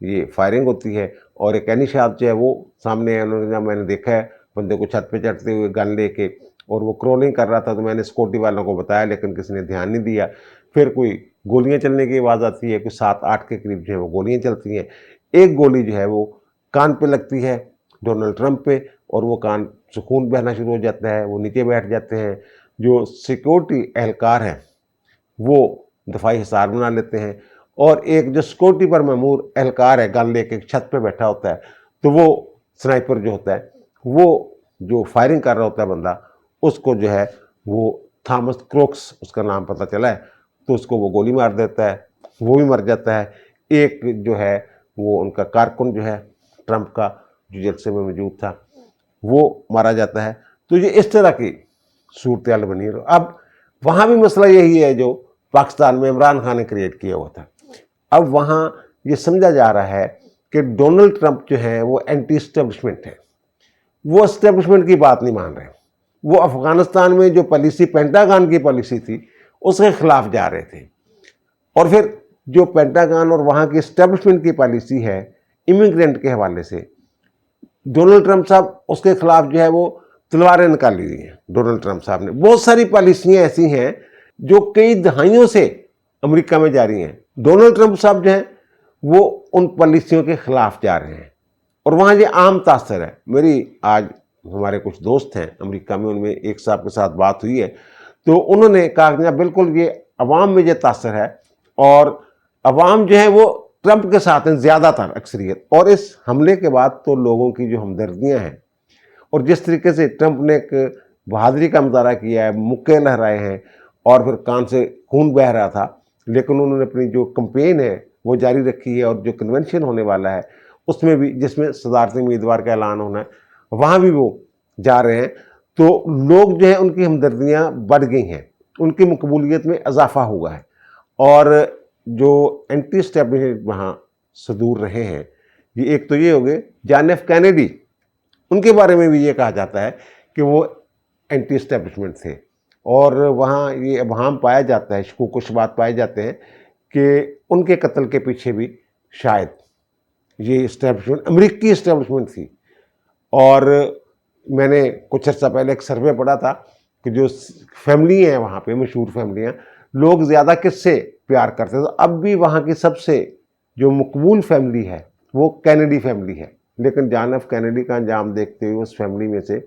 یہ فائرنگ ہوتی ہے اور ایک انشاد جو ہے وہ سامنے ہے. انہوں نے میں نے دیکھا ہے بندے کو چھت پہ چڑھتے ہوئے گن لے کے اور وہ کرولنگ کر رہا تھا, تو میں نے سیکورٹی والوں کو بتایا لیکن کسی نے دھیان نہیں دیا. پھر کوئی گولیاں چلنے کی آواز آتی ہے, کوئی 7-8 کے قریب جو ہے وہ گولیاں چلتی ہیں. ایک گولی جو ہے وہ کان پہ لگتی ہے ڈونلڈ ٹرمپ پہ اور وہ کان سے خون بہنا شروع ہو جاتا ہے, وہ نیچے بیٹھ جاتے ہیں. جو سیکورٹی اہلکار ہیں وہ دفاعی حصار بنا لیتے ہیں اور ایک جو سیکورٹی پر مامور اہلکار ہے گن لے کے چھت پہ بیٹھا ہوتا ہے, تو وہ سنائپر جو ہوتا ہے وہ جو فائرنگ کر رہا ہوتا ہے بندہ, اس کو جو ہے وہ تھامس کروکس اس کا نام پتہ چلا ہے, تو اس کو وہ گولی مار دیتا ہے, وہ بھی مر جاتا ہے. ایک جو ہے وہ ان کا کارکن جو ہے ٹرمپ کا جو جلسے میں موجود تھا وہ مارا جاتا ہے. تو یہ اس طرح کی صورتحال بنی ہے. اب وہاں بھی مسئلہ یہی ہے جو پاکستان میں عمران خان نے کریٹ کیا ہوا تھا. اب وہاں یہ سمجھا جا رہا ہے کہ ڈونلڈ ٹرمپ جو ہے وہ اینٹی اسٹیبلشمنٹ ہے, وہ اسٹیبلشمنٹ کی بات نہیں مان رہے. وہ افغانستان میں جو پالیسی پینٹاگان کی پالیسی تھی اس کے خلاف جا رہے تھے, اور پھر جو پینٹاگان اور وہاں کی اسٹیبلشمنٹ کی پالیسی ہے امیگرینٹ کے حوالے سے, ڈونلڈ ٹرمپ صاحب اس کے خلاف جو ہے وہ تلواریں نکال لی ہیں. ڈونلڈ ٹرمپ صاحب نے بہت ساری پالیسیاں ایسی ہیں جو کئی دہائیوں سے امریکہ میں جاری ہیں. ڈونلڈ ٹرمپ صاحب جو ہیں وہ ان پالیسیوں کے خلاف جا رہے ہیں اور وہاں یہ عام تاثر ہے. میری آج ہمارے کچھ دوست ہیں امریکہ میں, ان میں ایک صاحب کے ساتھ بات ہوئی ہے, تو انہوں نے کہا کہ بالکل یہ عوام میں یہ تاثر ہے اور عوام جو ہے وہ ٹرمپ کے ساتھ ہیں زیادہ تر اکثریت. اور اس حملے کے بعد تو لوگوں کی جو ہمدردیاں ہیں اور جس طریقے سے ٹرمپ نے ایک بہادری کا مظاہرہ کیا ہے, مکے لہرائے ہیں اور پھر کان سے خون بہہ رہا تھا, لیکن انہوں نے اپنی جو کمپین ہے وہ جاری رکھی ہے. اور جو کنونشن ہونے والا ہے اس میں بھی, جس میں صدارتی امیدوار کا اعلان ہونا ہے, وہاں بھی وہ جا رہے ہیں. تو لوگ جو ہیں ان کی ہمدردیاں بڑھ گئی ہیں, ان کی مقبولیت میں اضافہ ہوا ہے. اور جو اینٹی اسٹیبلشمنٹ وہاں صدور رہے ہیں, یہ ایک تو یہ ہو گئے جان ایف کینیڈی, ان کے بارے میں بھی یہ کہا جاتا ہے کہ وہ اینٹی اسٹیبلشمنٹ تھے. اور وہاں یہ ابہام پایا جاتا ہے, شکوک و شبہات پائے جاتے ہیں کہ ان کے قتل کے پیچھے بھی شاید یہ اسٹیبلشمنٹ امریکی اسٹیبلشمنٹ تھی. اور میں نے کچھ عرصہ پہلے ایک سروے پڑھا تھا کہ جو فیملی ہیں وہاں پہ, مشہور فیملی ہیں, لوگ زیادہ کس سے پیار کرتے ہیں, تو اب بھی وہاں کی سب سے جو مقبول فیملی ہے وہ کینیڈی فیملی ہے. لیکن جان ایف کینیڈی کا انجام دیکھتے ہوئے اس فیملی میں سے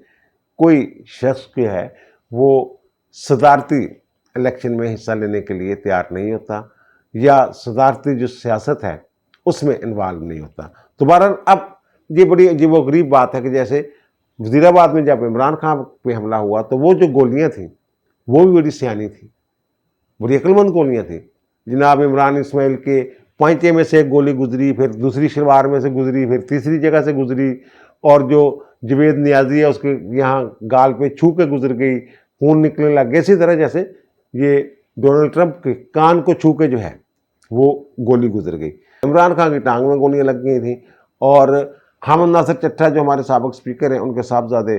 کوئی شخص جو ہے وہ صدارتی الیکشن میں حصہ لینے کے لیے تیار نہیں ہوتا یا صدارتی جو سیاست ہے اس میں انوالو نہیں ہوتا. تو بہرحال اب یہ بڑی عجیب و غریب بات ہے کہ جیسے وزیر آباد میں جب عمران خان پہ حملہ ہوا تو وہ جو گولیاں تھیں وہ بھی بڑی سیانی تھیں, بڑی عقل مند گولیاں تھیں. جناب عمران اسماعیل کے پوائنٹے میں سے ایک گولی گزری, پھر دوسری شلوار میں سے گزری, پھر تیسری جگہ سے گزری, اور جو جوید نیازی ہے اس کے یہاں گال پہ چھو کے گزر گئی, خون نکلنے لگ گیا. اسی طرح جیسے یہ ڈونلڈ ٹرمپ کے کان کو چھو کے جو ہے وہ گولی گزر گئی. عمران خان کی ٹانگ میں گولیاں لگ گئی تھیں. اور حامد ناصر چٹھا جو ہمارے سابق اسپیکر ہیں, ان کے صاحبزادے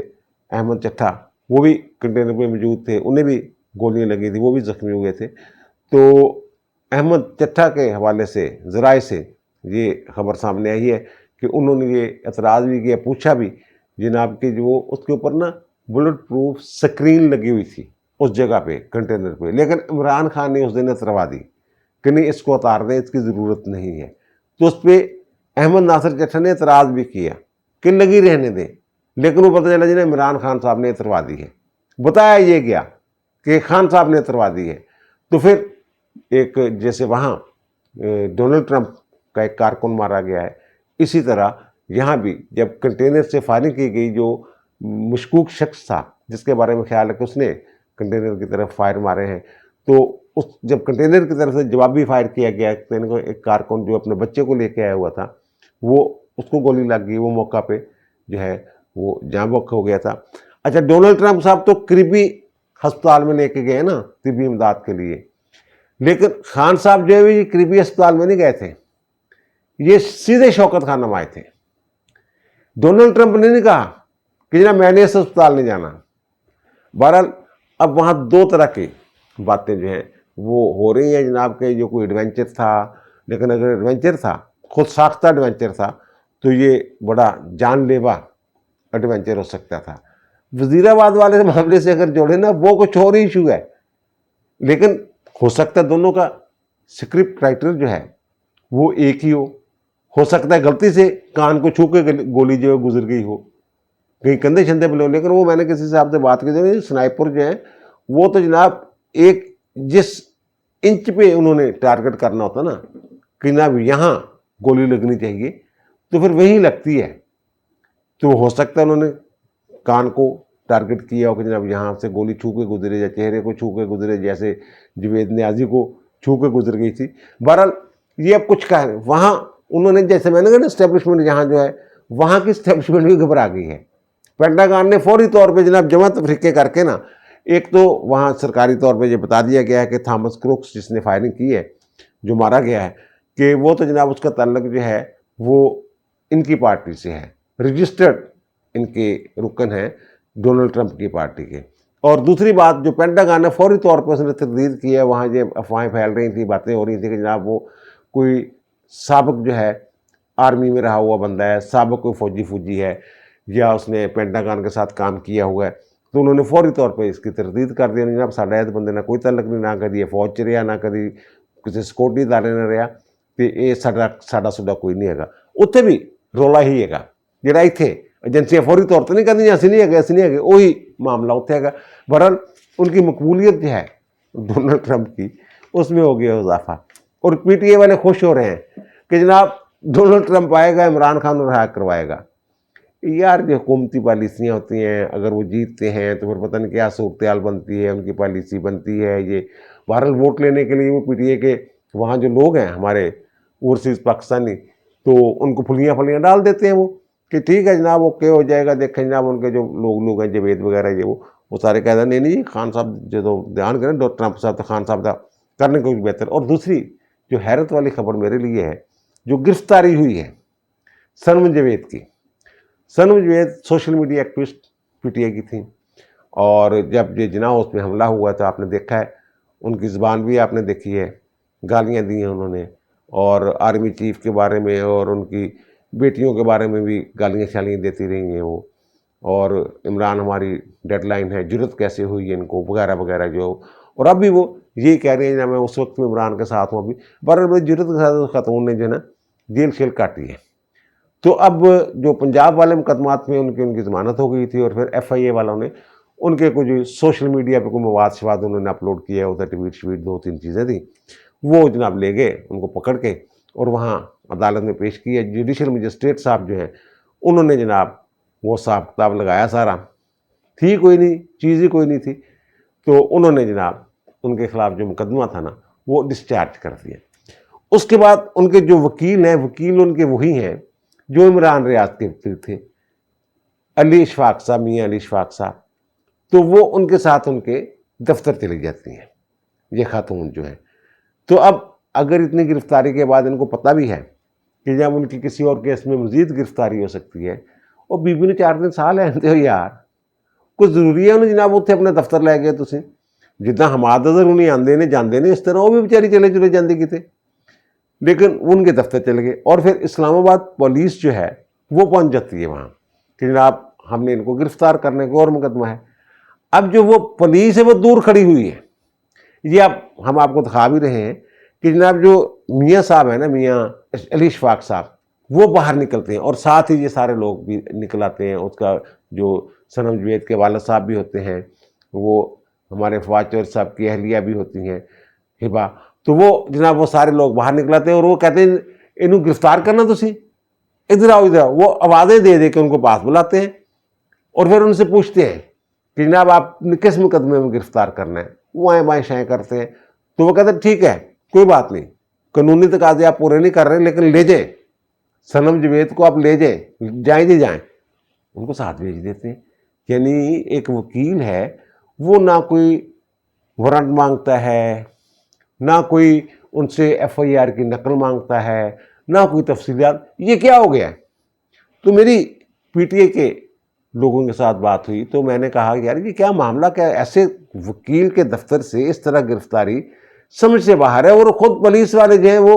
احمد چٹھا وہ بھی کنٹینر پہ موجود تھے, انہیں بھی گولیاں لگی تھیں, وہ بھی زخمی ہوئے تھے. تو احمد چٹھا کے حوالے سے ذرائع سے یہ خبر سامنے آئی ہے کہ انہوں نے یہ اعتراض بھی کیا, پوچھا بھی جناب کہ جو اس کے اوپر نا بلٹ پروف سکرین لگی ہوئی تھی اس جگہ پہ کنٹینر پہ, لیکن عمران خان نے اس دن اتروا دی کہ نہیں اس کو اتار دیں, اس کی ضرورت نہیں ہے. تو اس پہ احمد ناصر چٹھا نے اعتراض بھی کیا کہ لگی رہنے دیں, لیکن وہ پتہ چلا جنہیں عمران خان صاحب نے اتروا دی ہے. بتایا یہ گیا کہ خان صاحب نے اتروا دی ہے. تو پھر ایک جیسے وہاں ڈونلڈ ٹرمپ کا ایک کارکن مارا گیا ہے, اسی طرح یہاں بھی جب کنٹینر سے فائرنگ کی گئی, جو مشکوک شخص تھا جس کے بارے میں خیال ہے کہ اس نے کنٹینر کی طرف فائر مارے ہیں, تو اس جب کنٹینر کی طرف سے جوابی فائر کیا گیا, ایک کارکن جو اپنے بچے کو لے کے آیا ہوا تھا وہ اس کو گولی لگ گئی, وہ موقع پہ جو ہے وہ جاں بحق ہو گیا تھا. اچھا ڈونلڈ ٹرمپ صاحب تو قریبی ہسپتال میں لے کے گئے نا طبی امداد کے لیے, لیکن خان صاحب جو ہے یہ قریبی ہسپتال میں نہیں گئے تھے, یہ سیدھے شوکت خانم آئے تھے. ڈونلڈ ٹرمپ نے نہیں کہا کہ جناب میں نے اس ہسپتال نہیں جانا. بہرحال اب وہاں دو طرح کی باتیں جو ہیں وہ ہو رہی ہیں جناب کہ جو کوئی ایڈونچر تھا, لیکن اگر ایڈونچر تھا خود ساختہ ایڈونچر تھا تو یہ بڑا جان لیوا ایڈونچر ہو سکتا تھا. وزیر آباد والے معاملے سے اگر جوڑے نا وہ کچھ اور ایشو ہے, لیکن ہو سکتا ہے دونوں کا اسکرپٹ رائٹر جو ہے وہ ایک ہی ہو سکتا ہے غلطی سے کان کو چھو کے گولی جو ہے گزر گئی ہو, کہیں کندھے شندے پلے ہو. لیکن وہ میں نے کسی صاحب سے بات کی تھی, سنائپر جو ہیں وہ تو جناب ایک جس انچ پہ انہوں نے ٹارگٹ کرنا ہوتا نا کہ جناب یہاں گولی لگنی چاہیے تو پھر وہیں لگتی ہے. تو ہو سکتا ہے انہوں نے کان کو ٹارگٹ کیا ہو کہ جناب یہاں سے گولی چھو کے گزرے یا چہرے کو چھو کے گزرے, جیسے جوید نیازی کو چھو کے گزر گئی تھی. بہرحال یہ اب کچھ کہہ رہے ہیں وہاں انہوں نے, جیسے میں نے کہا نا اسٹیبلشمنٹ یہاں جو ہے وہاں کی اسٹیبلشمنٹ بھی گھبرا گئی ہے. پینٹاگان نے فوری طور پہ جناب جمع تفریقے کر کے نا, ایک تو وہاں سرکاری طور پہ یہ بتا دیا گیا ہے کہ تھامس کروکس جس نے فائرنگ کی ہے, جو مارا گیا ہے, کہ وہ تو جناب اس کا تعلق جو ہے وہ ان کی پارٹی سے ہے, رجسٹرڈ ان کے رکن ہیں ڈونلڈ ٹرمپ کی پارٹی کے. اور دوسری بات جو پینٹاگان نے فوری طور پہ اس نے تردید کی ہے, وہاں یہ افواہیں پھیل رہی تھیں, باتیں ہو رہی تھیں کہ جناب وہ کوئی سابق جو ہے آرمی میں رہا ہوا بندہ ہے, سابق کوئی فوجی ہے, یا اس نے پینٹاگان کے ساتھ کام کیا ہوا ہے. تو انہوں نے فوری طور پہ اس کی تردید کر دی. جناب ساڈا اس بندے نہ کوئی تعلق نہیں, نہ کدی فوج چ رہا, نہ کدی کسی سیکورٹی ادارے نہ رہا, تو یہ ساڈا کوئی نہیں ہے. اتنے بھی رولا ہی ہے جہاں اتنے ایجنسیاں فوری طور پہ نہیں کہتی اسی نہیں ہے, وہی معاملہ اتنے ہے. بہرحال ان کی مقبولیت جو ہے ڈونلڈ ٹرمپ کی اس میں ہو گیا اضافہ, اور پی ٹی اے والے خوش ہو رہے ہیں کہ جناب ڈونلڈ ٹرمپ آئے گا, عمران خان رہا کروائے گا. یار جو حکومتی پالیسیاں ہوتی ہیں اگر وہ جیتتے ہیں تو پھر پتہ نہیں کیا صورتحال بنتی ہے, ان کی پالیسی بنتی ہے. یہ بہرحال ووٹ لینے کے لیے وہ پی ٹی اے کے وہاں جو لوگ ہیں ہمارے اوورسیز پاکستانی, تو ان کو پھلیاں ڈال دیتے ہیں وہ کہ ٹھیک ہے جناب اوکے ہو جائے گا. دیکھیں جناب ان کے جو لوگ ہیں جوید وغیرہ یہ وہ سارے کہتے ہیں نہیں خان صاحب جو دھیان کریں ٹرمپ صاحب تو خان صاحب کا کرنے کو بھی بہتر. اور دوسری جو حیرت والی خبر میرے لیے ہے, جو گرفتاری ہوئی ہے صنم جوید کی. Sanam Javed social media activist P T A کی تھیں, اور جب یہ جناح اس پہ حملہ ہوا تو آپ نے دیکھا ہے ان کی زبان بھی آپ نے دیکھی ہے, گالیاں دی ہیں انہوں نے, اور آرمی چیف کے بارے میں اور ان کی بیٹیوں کے بارے میں بھی گالیاں شالیاں دیتی رہی ہیں وہ, اور عمران ہماری ڈیڈ لائن ہے, جرت کیسے ہوئی ہے ان کو وغیرہ وغیرہ جو. اور اب بھی وہ یہی کہہ رہے ہیں جناب میں اس وقت میں عمران کے ساتھ ہوں. ابھی بہرحال جرت کے ساتھ خاتون نے جو ہے نا جیل شیل کاٹی ہے. تو اب جو پنجاب والے مقدمات میں ان کی ضمانت ہو گئی تھی, اور پھر ایف آئی اے والوں نے ان کے کچھ سوشل میڈیا پہ کوئی مواد شواد انہوں نے اپلوڈ کیا ہے, ادھر ٹویٹ شویٹ 2-3 چیزیں تھیں, وہ جناب لے گئے ان کو پکڑ کے اور وہاں عدالت میں پیش کیا. جوڈیشل مجسٹریٹ صاحب جو ہیں انہوں نے جناب وہ حساب کتاب لگایا, سارا تھی کوئی نہیں, چیز ہی کوئی نہیں تھی, تو انہوں نے جناب ان کے خلاف جو مقدمہ تھا نا وہ ڈسچارج کر دیا. اس کے بعد ان کے جو وکیل ہیں, وکیل ان کے وہی ہیں جو عمران ریاض کے وکیل تھے, علی اشفاق صاحب, میاں علی اشفاق صاحب. تو وہ ان کے ساتھ ان کے دفتر چلی جاتی ہیں یہ خاتون جو ہیں. تو اب اگر اتنی گرفتاری کے بعد ان کو پتہ بھی ہے کہ جب ان کی کسی اور کیس میں مزید گرفتاری ہو سکتی ہے, اور بیوی نے 4 دن سال رہتے ہو یار, کچھ ضروری ہے انہیں جناب اتنے اپنے دفتر لے گئے تسی جتنا ہمارا نظر انہیں آندے نے جاندے نے, اس طرح وہ بھی بیچاری چلے جاندے کتے, لیکن ان کے دفتر چلے گئے. اور پھر اسلام آباد پولیس جو ہے وہ پہنچ جاتی ہے وہاں کہ جناب ہم نے ان کو گرفتار کرنے کو اور مقدمہ ہے. اب جو وہ پولیس ہے وہ دور کھڑی ہوئی ہے. یہ اب ہم آپ کو دکھا بھی رہے ہیں کہ جناب جو میاں صاحب ہیں نا, میاں علی اشفاق صاحب, وہ باہر نکلتے ہیں, اور ساتھ ہی یہ سارے لوگ بھی نکل آتے ہیں. اس کا جو صنم جوید کے والد صاحب بھی ہوتے ہیں, وہ ہمارے فواد چور صاحب کی اہلیہ بھی ہوتی ہیں ہبا, تو وہ جناب وہ سارے لوگ باہر نکلاتے ہیں, اور وہ کہتے ہیں انہوں گرفتار کرنا تسی, ادھر آؤ ادھر آؤ. وہ آوازیں دے کے ان کو پاس بلاتے ہیں, اور پھر ان سے پوچھتے ہیں کہ جناب آپ نے کس مقدمے میں گرفتار کرنا ہے. وہ آئیں بائیں شائیں کرتے ہیں, تو وہ کہتے ہیں ٹھیک ہے کوئی بات نہیں, قانونی تقاضے آپ پورے نہیں کر رہے, لیکن لے جائیں صنم جوید کو, آپ لے جائیں جی جائیں. ان کو ساتھ بھیج دیتے ہیں. یعنی ایک وکیل ہے وہ نہ کوئی وارنٹ مانگتا ہے, نہ کوئی ان سے ایف آئی آر کی نقل مانگتا ہے, نہ کوئی تفصیلات. یہ کیا ہو گیا ہے؟ تو میری پی ٹی اے کے لوگوں کے ساتھ بات ہوئی تو میں نے کہا یار یہ کیا معاملہ, کیا ایسے وکیل کے دفتر سے اس طرح گرفتاری سمجھ سے باہر ہے. اور خود پولیس والے جو ہیں وہ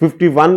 51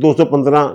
215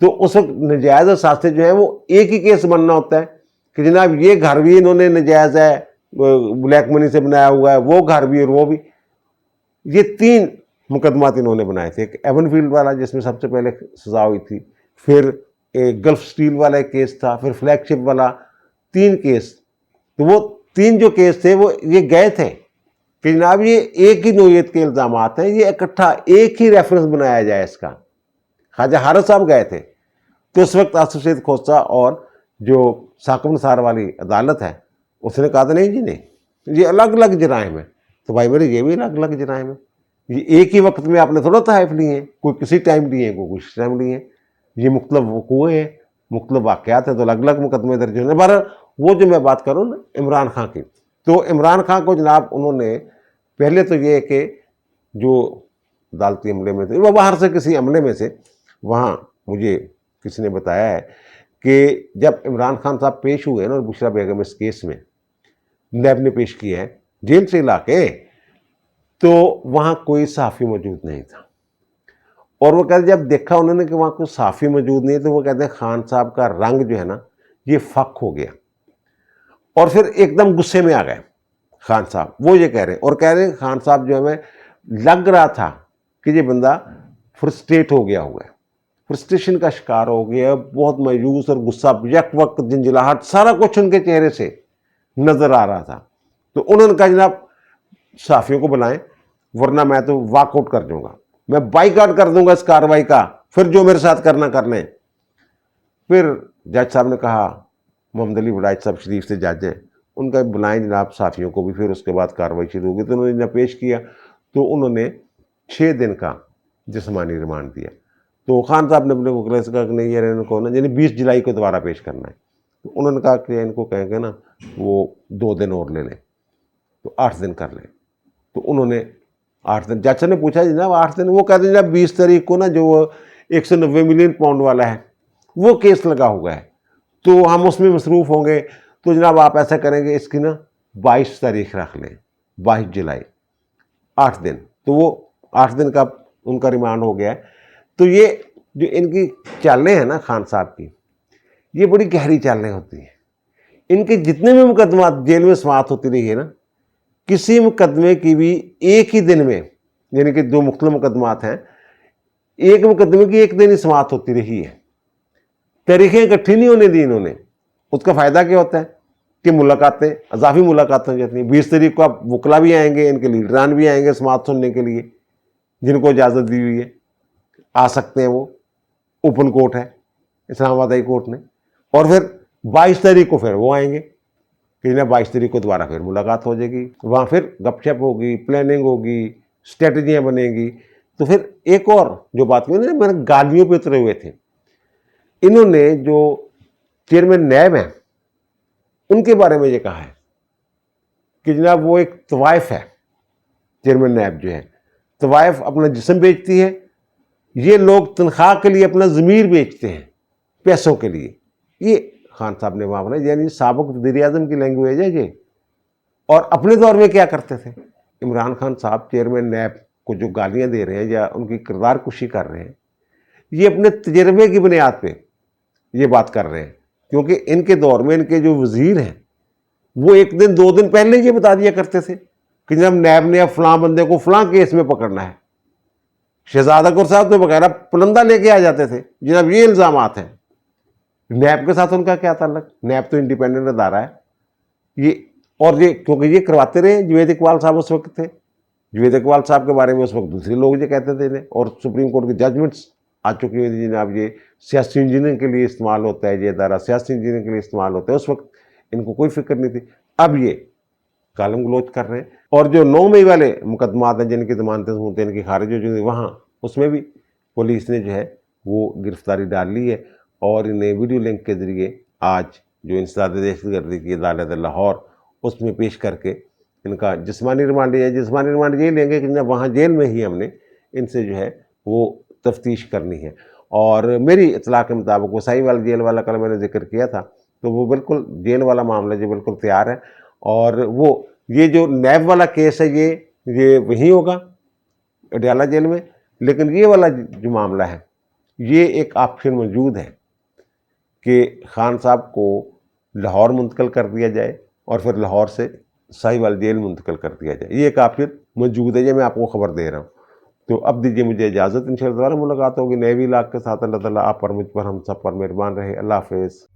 تو اس وقت نجائز اور سازش جو ہے وہ ایک ہی کیس بننا ہوتا ہے کہ جناب یہ گھر بھی انہوں نے نجائز ہے، بلیک منی سے بنایا ہوا ہے، وہ گھر بھی اور وہ بھی. یہ 3 مقدمات انہوں نے بنائے تھے. ایک ایون فیلڈ والا جس میں سب سے پہلے سزا ہوئی تھی، پھر گلف اسٹیل والا ایک کیس تھا، پھر فلیگ شپ والا، 3 کیس. تو وہ 3 جو کیس تھے وہ یہ گئے تھے کہ جناب یہ ایک ہی نوعیت کے الزامات ہیں، یہ اکٹھا ایک ہی ریفرنس بنایا جائے اس کا. خواجہ حارث صاحب گئے تھے. تو اس وقت آصف سید کھوسہ اور جو ثاقب نثار والی عدالت ہے اس نے کہا تھا نہیں جی نہیں، یہ الگ الگ جرائم ہیں. تو بھائی میرے یہ بھی الگ الگ جرائم ہیں، یہ ایک ہی وقت میں آپ نے تھوڑا تحائف لیے ہیں، کوئی کسی ٹائم لیے ہیں، کوئی کسی ٹائم لیے ہیں. یہ مختلف وقوع ہیں، مختلف واقعات ہیں، تو الگ الگ مقدمے درج ہونے. بہرحال وہ جو میں بات کروں نا عمران خان کی، تو عمران خان کو جناب انہوں نے پہلے تو یہ کہ جو عدالتی عملے میں تھے، وہ باہر سے کسی عملے میں سے، وہاں مجھے کسی نے بتایا ہے کہ جب عمران خان صاحب پیش ہوئے نا اور بشرا بیگم اس کیس میں نیب نے پیش کیا ہے جیل سے لا کے، تو وہاں کوئی صحافی موجود نہیں تھا. اور وہ کہتے جب دیکھا انہوں نے کہ وہاں کوئی صحافی موجود نہیں ہے، تو وہ کہتے ہیں خان صاحب کا رنگ جو ہے نا یہ فک ہو گیا، اور پھر ایک دم غصے میں آ گئے خان صاحب. وہ یہ کہہ رہے ہیں، اور کہہ رہے ہیں خان صاحب جو ہمیں لگ رہا تھا کہ یہ بندہ فرسٹریٹ ہو گیا ہوا ہے، فرسٹریشن کا شکار ہو گیا، بہت مایوس اور غصہ، یک وقت جنجلاہٹ، سارا کچھ ان کے چہرے سے نظر آ رہا تھا. تو انہوں نے کہا جناب صحافیوں کو بلائیں ورنہ میں تو واک آؤٹ کر دوں گا، میں بائیکاٹ کر دوں گا اس کارروائی کا، پھر جو میرے ساتھ کرنا کر لیں. پھر جج صاحب نے کہا، محمد علی وڑائچ صاحب شریف سے جج ہیں، ان کا بلائیں جناب صحافیوں کو بھی. پھر اس کے بعد کارروائی شروع ہوگی. تو انہوں نے جب پیش کیا تو انہوں نے 6 دن کا جسمانی ریمانڈ دیا. تو خان صاحب نے اپنے وکلا سے کہا کہ نہیں یار ان کو نا یعنی 20 جولائی کو دوبارہ پیش کرنا ہے. تو انہوں نے کہا کہ ان کو کہیں گے نا وہ 2 دن اور لے لیں، تو 8 دن کر لیں. تو انہوں نے 8 دن، جج نے پوچھا جناب 8 دن، وہ کہتے ہیں جناب 20 تاریخ کو نا جو 190 ملین پاؤنڈ والا ہے وہ کیس لگا ہوا ہے، تو ہم اس میں مصروف ہوں گے، تو جناب آپ ایسا کریں گے اس کی نا 22 تاریخ رکھ لیں، 22 جولائی، 8 دن. تو وہ 8 دن کا ان کا ریمانڈ ہو گیا ہے. تو یہ جو ان کی چالیں ہیں نا خان صاحب کی، یہ بڑی گہری چالیں ہوتی ہیں. ان کے جتنے بھی مقدمات جیل میں سماعت ہوتی رہی ہے نا، کسی مقدمے کی بھی ایک ہی دن میں، یعنی کہ 2 مختلف مقدمات ہیں، ایک مقدمے کی ایک دن ہی سماعت ہوتی رہی ہے. تاریخیں اکٹھی نہیں ہونے دی انہوں نے. اس کا فائدہ کیا ہوتا ہے کہ ملاقاتیں، اضافی ملاقاتیں ہو جاتی ہیں. 20 تاریخ کو اب وکلا بھی آئیں گے، ان کے لیڈران بھی آئیں گے سماعت سننے کے لیے، جن کو اجازت دی ہوئی ہے آ سکتے ہیں. وہ اوپن کورٹ ہے اسلام آباد ہائی کورٹ نے. اور پھر 22 تاریخ کو پھر وہ آئیں گے کہ 22 تاریخ کو دوبارہ پھر ملاقات ہو جائے گی، وہاں پھر گپ شپ ہوگی، پلاننگ ہوگی، اسٹریٹجیاں بنیں گی. تو پھر ایک اور جو بات ہوئی نا، میں نے گالیوں پہ اترے ہوئے تھے، انہوں نے جو چیئرمین نیب ہیں ان کے بارے میں یہ کہا ہے کہ جناب وہ ایک طوائف ہے. چیئرمین نیب جو ہے طوائف اپنا جسم بیچتی ہے، یہ لوگ تنخواہ کے لیے اپنا ضمیر بیچتے ہیں، پیسوں کے لیے. یہ خان صاحب نے وہاں بنا، یعنی سابق وزیر اعظم کی لینگویج ہے یہ. اور اپنے دور میں کیا کرتے تھے عمران خان صاحب، چیئرمین نیب کو جو گالیاں دے رہے ہیں یا ان کی کردار کشی کر رہے ہیں، یہ اپنے تجربے کی بنیاد پہ یہ بات کر رہے ہیں. کیونکہ ان کے دور میں ان کے جو وزیر ہیں وہ 1 دن 2 دن پہلے یہ بتا دیا کرتے تھے کہ جب نیب نے اب فلاں بندے کو فلاں کیس میں پکڑنا ہے. شہزاد اکبر صاحب تو وغیرہ پلندہ لے کے آ جاتے تھے، جناب یہ الزامات ہیں. نیب کے ساتھ ان کا کیا تعلق؟ نیب تو انڈیپینڈنٹ ادارہ ہے یہ. اور یہ کیونکہ یہ کرواتے رہے، جوید اقبال صاحب اس وقت تھے، جوید اقبال صاحب کے بارے میں اس وقت دوسرے لوگ یہ کہتے تھے. اور سپریم کورٹ کی ججمنٹس آ چکی ہوئی تھی جناب یہ سیاسی انجینئرنگ کے لیے استعمال ہوتا ہے، یہ ادارہ سیاسی انجینئرنگ کے لیے استعمال ہوتا ہے. اس وقت ان کو کوئی فکر نہیں تھی. اب یہ کالم گلوچ کر رہے ہیں. اور جو 9 مئی والے مقدمات ہیں جن کی ضمانتیں ہوتے ہیں ان کی خارج ہو چکی، وہاں اس میں بھی پولیس نے جو ہے وہ گرفتاری ڈال لی ہے، اور انہیں ویڈیو لنک کے ذریعے آج جو انسداد دہشت گردی کی عدالت لاہور اس میں پیش کر کے ان کا جسمانی ریمانڈ لیا. جسمانی ریمانڈ یہ لیں گے کہ وہاں جیل میں ہی ہم نے ان سے جو ہے وہ تفتیش کرنی ہے. اور میری اطلاع کے مطابق وہ سائی والا جیل والا کل میں نے ذکر کیا تھا، تو وہ بالکل جیل والا معاملہ جو بالکل تیار ہے. اور وہ یہ جو نیب والا کیس ہے یہ وہیں ہوگا اڈیالہ جیل میں. لیکن یہ والا جو معاملہ ہے یہ ایک آپشن موجود ہے کہ خان صاحب کو لاہور منتقل کر دیا جائے اور پھر لاہور سے ساہیوال جیل منتقل کر دیا جائے. یہ ایک آپشن موجود ہے، یہ میں آپ کو خبر دے رہا ہوں. تو اب دیجیے مجھے اجازت، انشاءاللہ دوبارہ ملاقات ہوگی نئے ولاگ کے ساتھ. اللہ تعالیٰ آپ پر، مجھ پر، ہم سب پر مہربان رہے. اللہ حافظ.